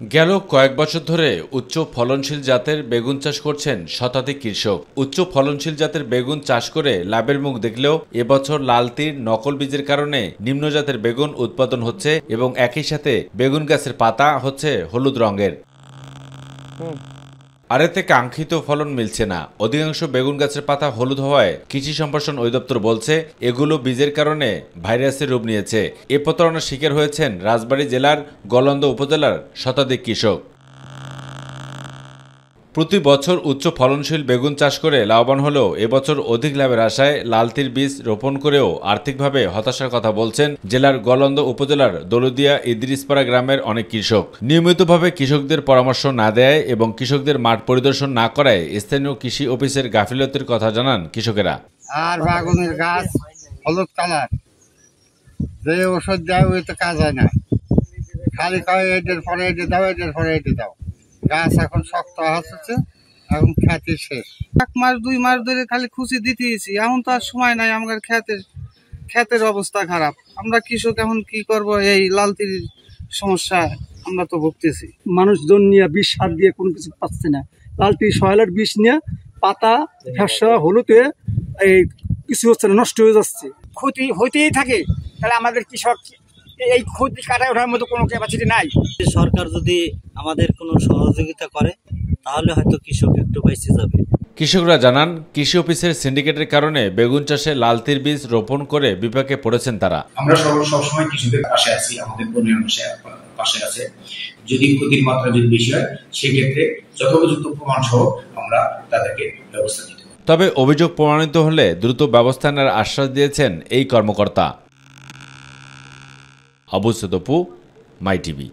গেল কয়েক বছর ধরে উচ্চ ফলনশীল জাতের বেগুন চাষ করছেন শতাধিক কৃষক। উচ্চ ফলনশীল জাতের বেগুন চাষ করে লাভের মুখ দেখলেও এবছর লাল তীর নকল বীজের কারণে নিম্ন জাতের বেগুন উৎপাদন হচ্ছে এবং একই সাথে বেগুন গাছের পাতা হচ্ছে হলুদ রঙের। আর এতে কাঙ্ক্ষিত ফলন মিলছে না। অধিকাংশ বেগুন গাছের পাতা হলুদ হওয়ায় কৃষি সম্প্রসারণ অধিদপ্তর বলছে এগুলো বীজের কারণে ভাইরাসের রূপ নিয়েছে। এ প্রতারণার শিকার হয়েছেন রাজবাড়ী জেলার গলন্দ উপজেলার শতাধিক কৃষক। প্রতি বছর উচ্চ ফলনশীল বেগুন চাষ করে লাভবান হলেও এবছর অধিক লাভের আশায় লাল তীর বীজ রোপণ করেও আর্থিকভাবে হতাশার কথা বলছেন জেলার গলন্দ উপজেলার দৌলদিয়া ইদ্রিসপাড়া গ্রামের অনেক কৃষক। নিয়মিতভাবে কৃষকদের পরামর্শ না দেয় এবং কৃষকদের মাঠ পরিদর্শন না করায় স্থানীয় কৃষি অফিসের গাফিলতির কথা জানান কৃষকেরা। আর বেগুনের গাছ হলুদ কালার, যে ওষুধ দেয় ওই তো কাজ হয় না, খালি কয় এদের পরে এটি দাও, এদের পরে এটি দাও। গাছ এখন শক্ত হচ্ছে, এখন খ্যাতি শেষ। 1 মাস 2 মাস ধরে খালি খুশি দিতেছি, এখন তো আর সময় নাই। আমাদের ক্ষেতের অবস্থা খারাপ, আমরা কৃষক এখন কি করব? এই লালতির সমস্যা আমরা তো ভুগতেছি। মানুষজন নিয়ে বিষ সার দিয়ে কোনো কিছু পাচ্ছে না। লালতি সয়ালের বিষ নিয়ে পাতা ফ্যাসা হলুদে এই কিছু হচ্ছে না, নষ্ট হয়ে যাচ্ছে। ক্ষতি হইতেই থাকে, তাহলে আমাদের কৃষক এই ক্ষতি কাটায় ওঠার মতো কোনো ক্যাপাসিটি নাই। সরকার যদি আমাদের কোনো সহযোগিতা করে তাহলে হয়তো কৃষক একটু বেঁচে যাবে। কৃষকরা জানান কৃষি অফিসের সিন্ডিকেটের কারণে বেগুন চাষে লাল তীর বীজ রোপণ করে বিপাকে পড়েছেন তারা। আমরা সবসময় কৃষকদের পাশে আছি, আমাদের পণ্যের পাশে আছে। যদি ক্ষতির মাত্রা যদি বেশি হয় সেক্ষেত্রে যথোপযুক্ত প্রমাণ সহ আমরা তাদেরকে ব্যবস্থা নিতে। তবে অভিযোগ প্রমাণিত হলে দ্রুত ব্যবস্থা নেওয়ার আশ্বাস দিয়েছেন এই কর্মকর্তা। আবু সদপু, মাই টিভি।